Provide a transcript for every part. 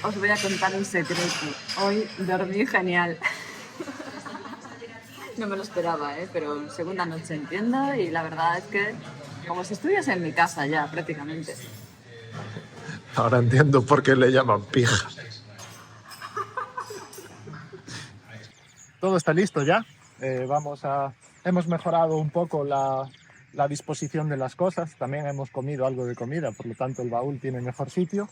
Os voy a contar un secreto. Hoy dormí genial. No me lo esperaba, pero segunda noche en tienda y la verdad es que como si estuviese en mi casa ya prácticamente. Ahora entiendo por qué le llaman pija. Todo está listo ya. Hemos mejorado un poco la disposición de las cosas. También hemos comido algo de comida, por lo tanto el baúl tiene mejor sitio.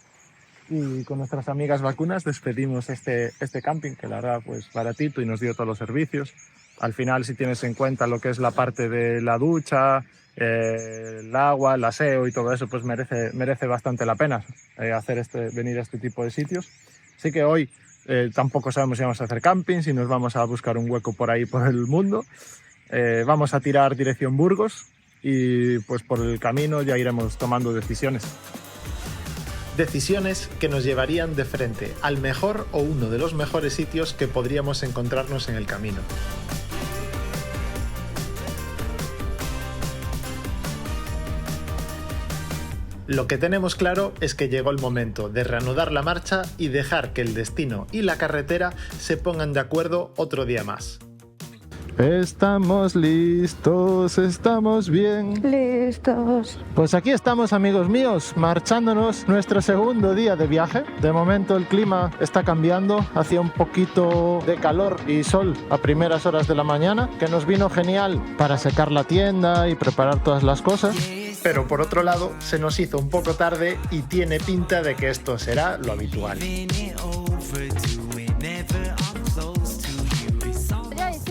Y con nuestras amigas vacunas despedimos este camping, que la verdad pues baratito y nos dio todos los servicios. Al final, si tienes en cuenta lo que es la parte de la ducha, el agua, el aseo y todo eso, pues merece bastante la pena venir a este tipo de sitios. Así que hoy tampoco sabemos si vamos a hacer camping, si nos vamos a buscar un hueco por ahí por el mundo. Vamos a tirar dirección Burgos y pues por el camino ya iremos tomando decisiones. Decisiones que nos llevarían de frente al mejor o uno de los mejores sitios que podríamos encontrarnos en el camino. Lo que tenemos claro es que llegó el momento de reanudar la marcha y dejar que el destino y la carretera se pongan de acuerdo otro día más. Estamos listos, estamos bien. Listos. Pues aquí estamos, amigos míos, marchándonos nuestro segundo día de viaje. De momento el clima está cambiando hacia un poquito de calor y sol a primeras horas de la mañana, que nos vino genial para secar la tienda y preparar todas las cosas. Pero por otro lado, se nos hizo un poco tarde y tiene pinta de que esto será lo habitual.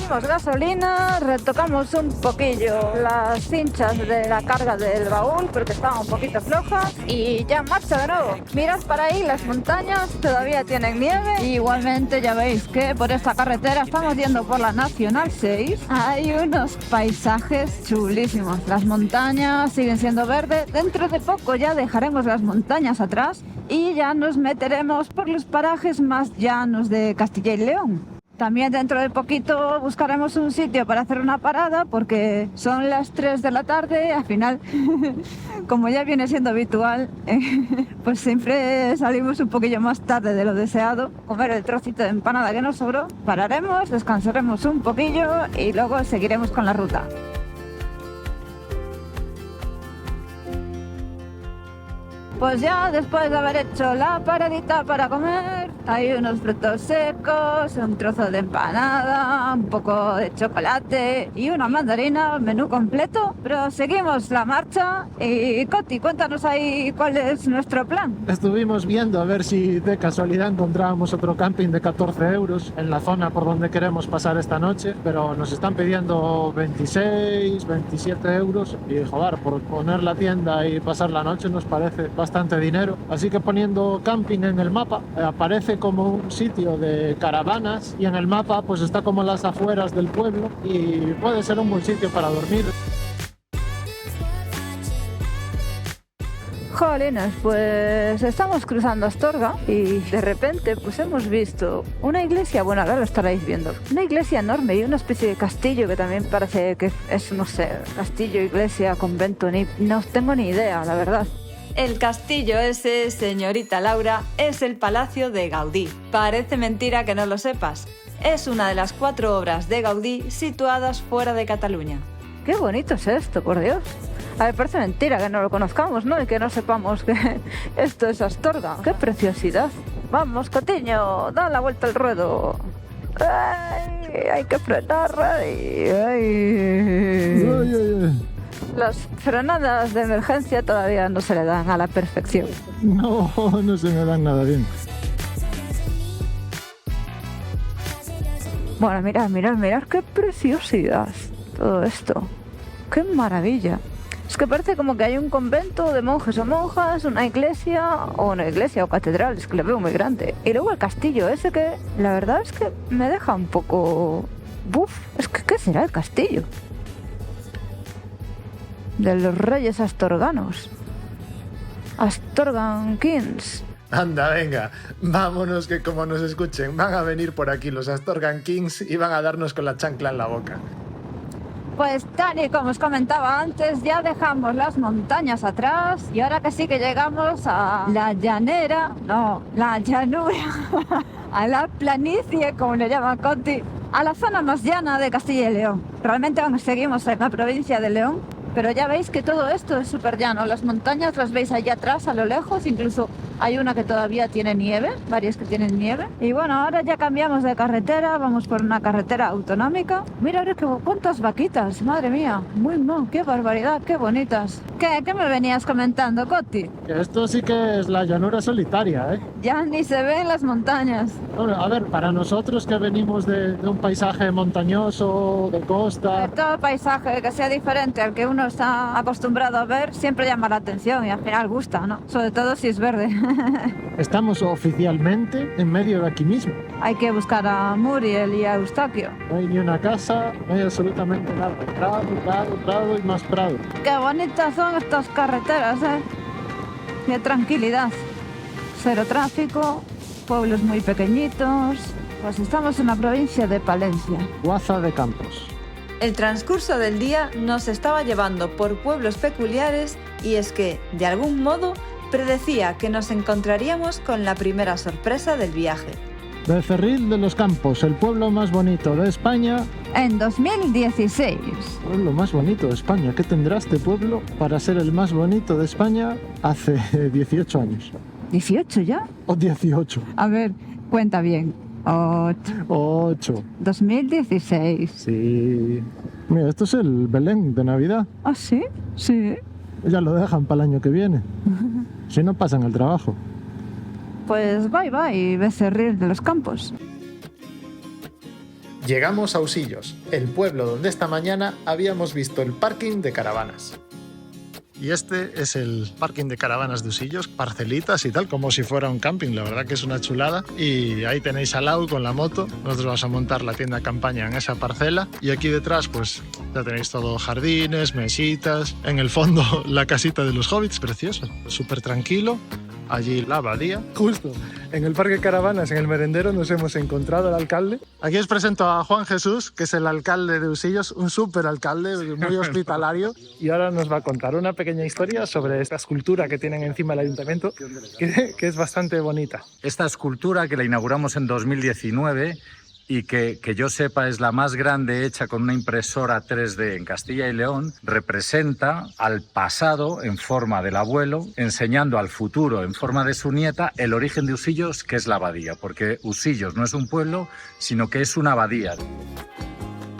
Gasolina, retocamos un poquillo las cinchas de la carga del baúl porque estaban un poquito flojas y ya en marcha de nuevo. Mirad para ahí, las montañas todavía tienen nieve. Igualmente ya veis que por esta carretera estamos yendo por la Nacional 6. Hay unos paisajes chulísimos. Las montañas siguen siendo verdes. Dentro de poco ya dejaremos las montañas atrás y ya nos meteremos por los parajes más llanos de Castilla y León. También dentro de poquito buscaremos un sitio para hacer una parada porque son las 3 de la tarde. Al final, como ya viene siendo habitual, pues siempre salimos un poquillo más tarde de lo deseado. Comer el trocito de empanada que nos sobró. Pararemos, descansaremos un poquillo y luego seguiremos con la ruta. Pues ya después de haber hecho la paradita para comer, hay unos frutos secos, un trozo de empanada, un poco de chocolate y una mandarina, menú completo. Pero seguimos la marcha y Coti, cuéntanos ahí cuál es nuestro plan. Estuvimos viendo a ver si de casualidad encontrábamos otro camping de 14 euros en la zona por donde queremos pasar esta noche, pero nos están pidiendo 26, 27 euros y joder, por poner la tienda y pasar la noche nos parece bastante dinero. Así que poniendo camping en el mapa aparece como un sitio de caravanas y en el mapa pues está como en las afueras del pueblo y puede ser un buen sitio para dormir. Jolines, pues estamos cruzando Astorga y de repente pues hemos visto una iglesia, bueno, ahora lo estaréis viendo, una iglesia enorme y una especie de castillo que también parece que es, no sé, castillo, iglesia, convento, no tengo ni idea, la verdad. El castillo ese, señorita Laura, es el Palacio de Gaudí. Parece mentira que no lo sepas. Es una de las 4 obras de Gaudí situadas fuera de Cataluña. ¡Qué bonito es esto, por Dios! A ver, parece mentira que no lo conozcamos, ¿no? Y que no sepamos que esto es Astorga. ¡Qué preciosidad! ¡Vamos, Cotiño! ¡Da la vuelta al ruedo! ¡Ay! ¡Hay que frenar! ¡Ay! ¡Ay! Las frenadas de emergencia todavía no se le dan a la perfección. No se me dan nada bien. Bueno, mirad qué preciosidad todo esto. ¡Qué maravilla! Es que parece como que hay un convento de monjes o monjas, una iglesia o catedral, es que lo veo muy grande. Y luego el castillo ese que la verdad es que me deja un poco... ¡Buf! Es que ¿qué será el castillo? De los reyes astorganos. Astorgan Kings. Anda, venga, vámonos que como nos escuchen van a venir por aquí los Astorgan Kings y van a darnos con la chancla en la boca. Pues tal y como os comentaba antes, ya dejamos las montañas atrás y ahora que sí que llegamos a la llanura, a la planicie, como le llama Coti, a la zona más llana de Castilla y León. Realmente aún seguimos en la provincia de León, pero ya veis que todo esto es súper llano. Las montañas las veis allá atrás, a lo lejos, incluso hay una que todavía tiene nieve, varias que tienen nieve. Y bueno, ahora ya cambiamos de carretera, vamos por una carretera autonómica. Mira, ahora cuántas vaquitas, madre mía, qué barbaridad, qué bonitas. ¿Qué me venías comentando, Coti? Esto sí que es la llanura solitaria, ¿eh? Ya ni se ven las montañas. Bueno, a ver, para nosotros que venimos de un paisaje montañoso, de costa... Todo paisaje que sea diferente al que uno está acostumbrado a ver siempre llama la atención y al final gusta, ¿no? Sobre todo si es verde. Estamos oficialmente en medio de aquí mismo. Hay que buscar a Muriel y a Eustaquio. No hay ni una casa, no hay absolutamente nada. Prado y más prado. Qué bonitas son estas carreteras, ¿eh? Qué tranquilidad. Cero tráfico, pueblos muy pequeñitos. Pues estamos en la provincia de Palencia. Guaza de Campos. El transcurso del día nos estaba llevando por pueblos peculiares y es que, de algún modo, predecía que nos encontraríamos con la primera sorpresa del viaje. Becerril de los Campos, el pueblo más bonito de España. En 2016. El pueblo más bonito de España. ¿Qué tendrá este pueblo para ser el más bonito de España hace 18 años? ¿18 ya? ¿O 18? A ver, cuenta bien. 8. 2016. Sí. Mira, esto es el Belén de Navidad. ¿Ah, sí? Sí. Ya lo dejan para el año que viene. Si no, pasan el trabajo. Pues bye, Becerril de los Campos. Llegamos a Usillos, el pueblo donde esta mañana habíamos visto el parking de caravanas. Y este es el parking de caravanas de Usillos, parcelitas y tal, como si fuera un camping, la verdad que es una chulada. Y ahí tenéis a Lau con la moto, nosotros vamos a montar la tienda de campaña en esa parcela. Y aquí detrás pues ya tenéis todo jardines, mesitas, en el fondo la casita de los hobbits, precioso, súper tranquilo. Allí la abadía. Justo en el parque de caravanas, en el merendero, nos hemos encontrado al alcalde. Aquí os presento a Juan Jesús, que es el alcalde de Usillos, un súper alcalde, muy hospitalario. Y ahora nos va a contar una pequeña historia sobre esta escultura que tienen encima del ayuntamiento, que es bastante bonita. Esta escultura, que la inauguramos en 2019 y que yo sepa es la más grande hecha con una impresora 3D en Castilla y León, representa al pasado en forma del abuelo, enseñando al futuro en forma de su nieta el origen de Usillos, que es la abadía, porque Usillos no es un pueblo, sino que es una abadía.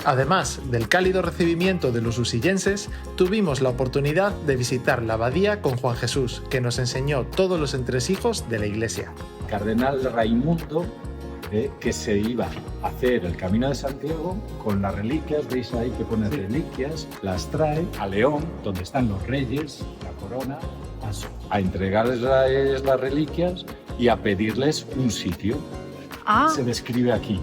Además del cálido recibimiento de los usillenses, tuvimos la oportunidad de visitar la abadía con Juan Jesús, que nos enseñó todos los entresijos de la iglesia. Cardenal Raimundo, que se iba a hacer el Camino de Santiago con las reliquias, veis ahí que pone reliquias, las trae a León, donde están los reyes, la corona, a entregarles las reliquias y a pedirles un sitio. Se describe aquí.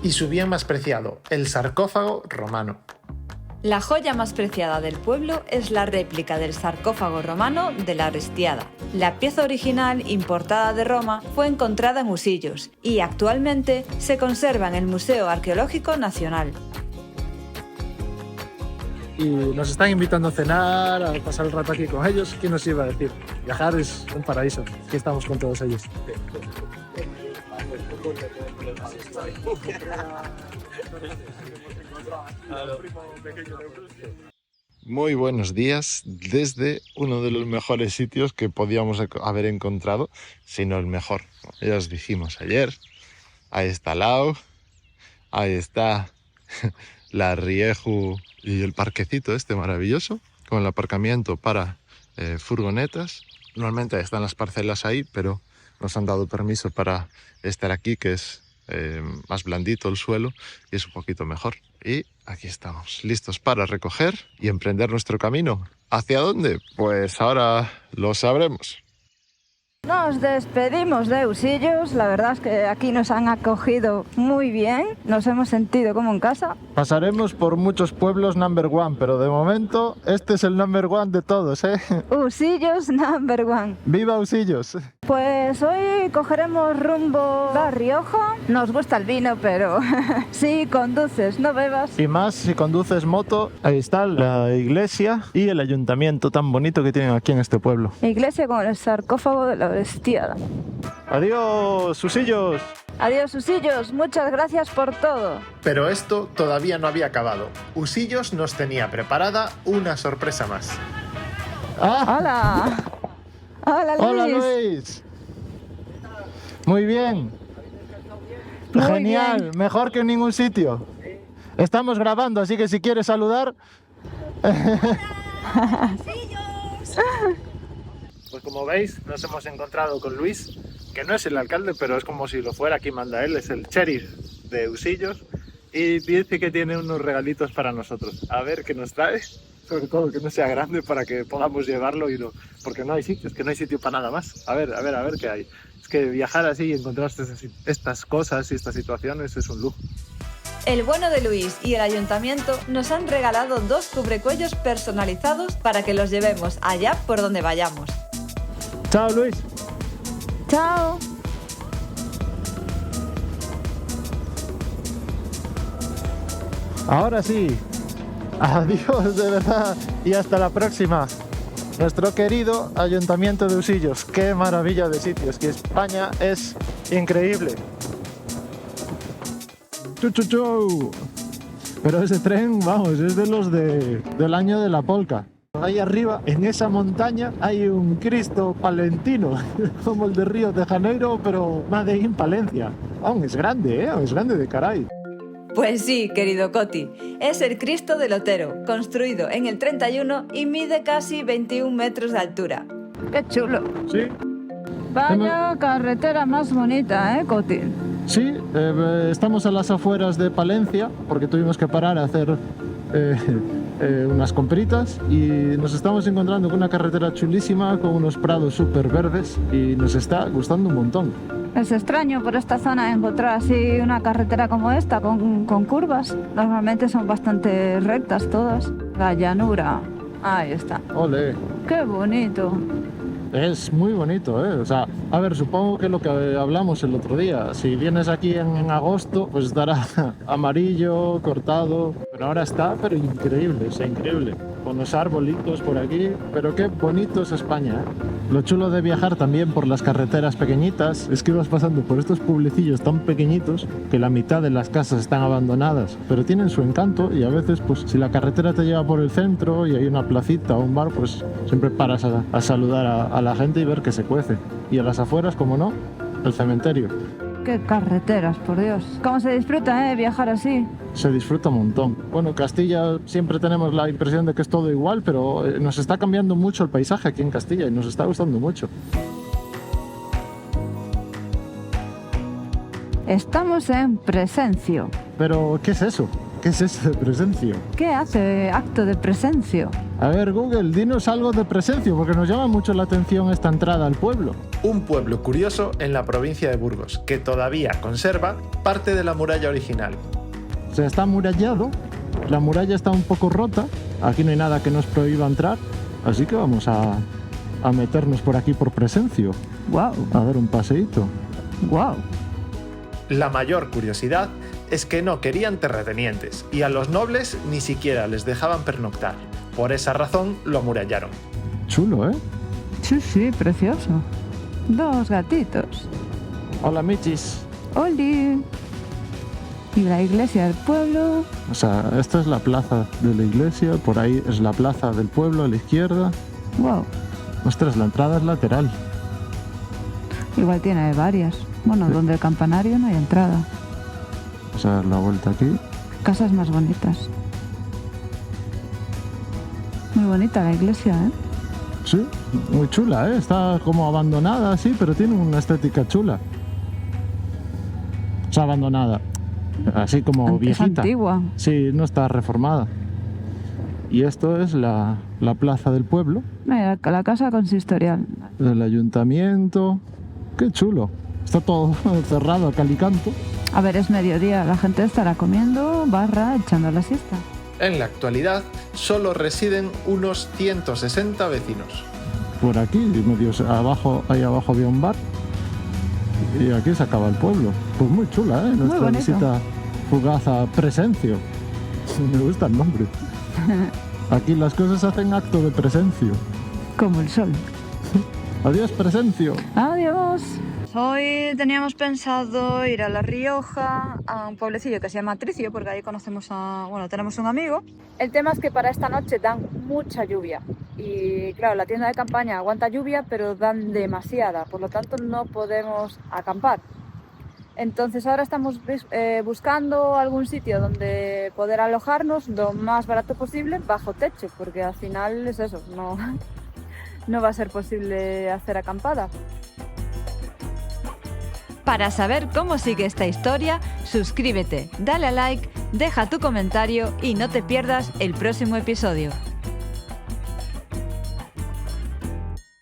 Y su bien más preciado, el sarcófago romano. La joya más preciada del pueblo es la réplica del sarcófago romano de la Arestiada. La pieza original, importada de Roma, fue encontrada en Usillos y actualmente se conserva en el Museo Arqueológico Nacional. Y nos están invitando a cenar, a pasar el rato aquí con ellos. ¿Quién nos iba a decir? Viajar es un paraíso. Aquí estamos con todos ellos. Muy buenos días desde uno de los mejores sitios que podíamos haber encontrado, si no el mejor. Ya os dijimos ayer, ahí está Lau, ahí está la Rieju y el parquecito este maravilloso, con el aparcamiento para furgonetas. Normalmente están las parcelas ahí, pero nos han dado permiso para estar aquí, que es más blandito el suelo y es un poquito mejor. Y aquí estamos, listos para recoger y emprender nuestro camino. ¿Hacia dónde? Pues ahora lo sabremos. Nos despedimos de Usillos, la verdad es que aquí nos han acogido muy bien, nos hemos sentido como en casa. Pasaremos por muchos pueblos number one, pero de momento este es el number one de todos, ¿eh? Usillos number one. ¡Viva Usillos! Pues hoy cogeremos rumbo a La Rioja. Nos gusta el vino, pero si conduces, no bebas. Y más si conduces moto, ahí está la iglesia y el ayuntamiento tan bonito que tienen aquí en este pueblo. Iglesia con el sarcófago de la Orestiada. ¡Adiós, Usillos! Adiós, Usillos. Muchas gracias por todo. Pero esto todavía no había acabado. Usillos nos tenía preparada una sorpresa más. ¡Ah! ¡Hola! ¡Hola, Luis! ¡Hola, Luis! Muy bien. Muy Genial, bien. mejor que en ningún sitio. Estamos grabando, así que si quieres saludar... Pues como veis, nos hemos encontrado con Luis, que no es el alcalde, pero es como si lo fuera, aquí manda él, es el sheriff de Usillos, y dice que tiene unos regalitos para nosotros. A ver qué nos trae, sobre todo que no sea grande para que podamos llevarlo, porque no hay sitio, es que no hay sitio para nada más. A ver qué hay. Es que viajar así y encontrar estas cosas y estas situaciones es un lujo. El bueno de Luis y el ayuntamiento nos han regalado 2 cubrecuellos personalizados para que los llevemos allá por donde vayamos. Chao, Luis. ¡Chao! Ahora sí, adiós de verdad y hasta la próxima. Nuestro querido Ayuntamiento de Usillos, qué maravilla de sitios, que España es increíble. ¡Chu! Pero ese tren, vamos, es de los del año de la polca. Ahí arriba, en esa montaña, hay un Cristo palentino, como el de Río de Janeiro, pero Made in Palencia. Aún es grande, es grande de caray. Pues sí, querido Coti, es el Cristo del Otero, construido en el 31 y mide casi 21 metros de altura. ¡Qué chulo! Sí. Vaya carretera más bonita, Coti? Sí, estamos a las afueras de Palencia porque tuvimos que parar a hacer unas compritas y nos estamos encontrando con una carretera chulísima con unos prados súper verdes y nos está gustando un montón. Es extraño por esta zona encontrar así una carretera como esta con curvas. Normalmente son bastante rectas todas. La llanura. Ahí está. ¡Ole! ¡Qué bonito! Es muy bonito, O sea, a ver, supongo que lo que hablamos el otro día, si vienes aquí en agosto, pues estará amarillo, cortado, pero ahora está, pero increíble, increíble. Con los arbolitos por aquí, pero qué bonito es España, Lo chulo de viajar también por las carreteras pequeñitas es que vas pasando por estos pueblecillos tan pequeñitos que la mitad de las casas están abandonadas, pero tienen su encanto y a veces, pues si la carretera te lleva por el centro y hay una placita o un bar, pues siempre paras a saludar a la gente y ver que se cuece. Y a las afueras, como no, el cementerio. ¡Qué carreteras, por Dios! ¿Cómo se disfruta, viajar así? Se disfruta un montón. Bueno, Castilla siempre tenemos la impresión de que es todo igual, pero nos está cambiando mucho el paisaje aquí en Castilla y nos está gustando mucho. Estamos en Presencio. Pero, ¿qué es eso? ¿Qué es eso de Presencio? ¿Qué hace acto de Presencio? A ver, Google, dinos algo de Presencio, porque nos llama mucho la atención esta entrada al pueblo. Un pueblo curioso en la provincia de Burgos, que todavía conserva parte de la muralla original. O sea, está amurallado, la muralla está un poco rota, aquí no hay nada que nos prohíba entrar, así que vamos a meternos por aquí por Presencio. ¡Guau! A dar un paseíto. ¡Guau! La mayor curiosidad es que no querían terratenientes y a los nobles ni siquiera les dejaban pernoctar. Por esa razón lo amurallaron. Chulo, ¿eh? Sí, sí, precioso. Dos gatitos. Hola, Michis. ¡Oli! Y la iglesia del pueblo. O sea, esta es la plaza de la iglesia, por ahí es la plaza del pueblo a la izquierda. ¡Wow! Ostras, la entrada es lateral. Igual tiene varias. Bueno, donde el campanario no hay entrada. Vamos a dar la vuelta aquí. Casas más bonitas. Muy bonita la iglesia, ¿eh? Sí, muy chula, ¿eh? Está como abandonada, sí, pero tiene una estética chula. O sea, abandonada. Así como viejita. Es antigua. Sí, no está reformada. Y esto es la plaza del pueblo. Mira, la casa consistorial. El ayuntamiento. Qué chulo. Está todo cerrado a cal y canto. A ver, es mediodía. La gente estará comiendo, echando la siesta. En la actualidad, solo residen unos 160 vecinos. por aquí, abajo, ahí abajo había un bar y aquí se acaba el pueblo. Pues muy chula, ¿eh? Nuestra bonito. visita fugaz a Presencio. Me gusta el nombre. Aquí las cosas hacen acto de presencio. Como el sol. Adiós, Presencio. Adiós. Hoy teníamos pensado ir a La Rioja, a un pueblecillo que se llama Tricio, porque ahí tenemos un amigo. El tema es que para esta noche dan mucha lluvia. Y claro, la tienda de campaña aguanta lluvia, pero dan demasiada, por lo tanto no podemos acampar. Entonces ahora estamos buscando algún sitio donde poder alojarnos lo más barato posible, bajo techo, porque al final es eso, no va a ser posible hacer acampada. Para saber cómo sigue esta historia, suscríbete, dale a like, deja tu comentario y no te pierdas el próximo episodio.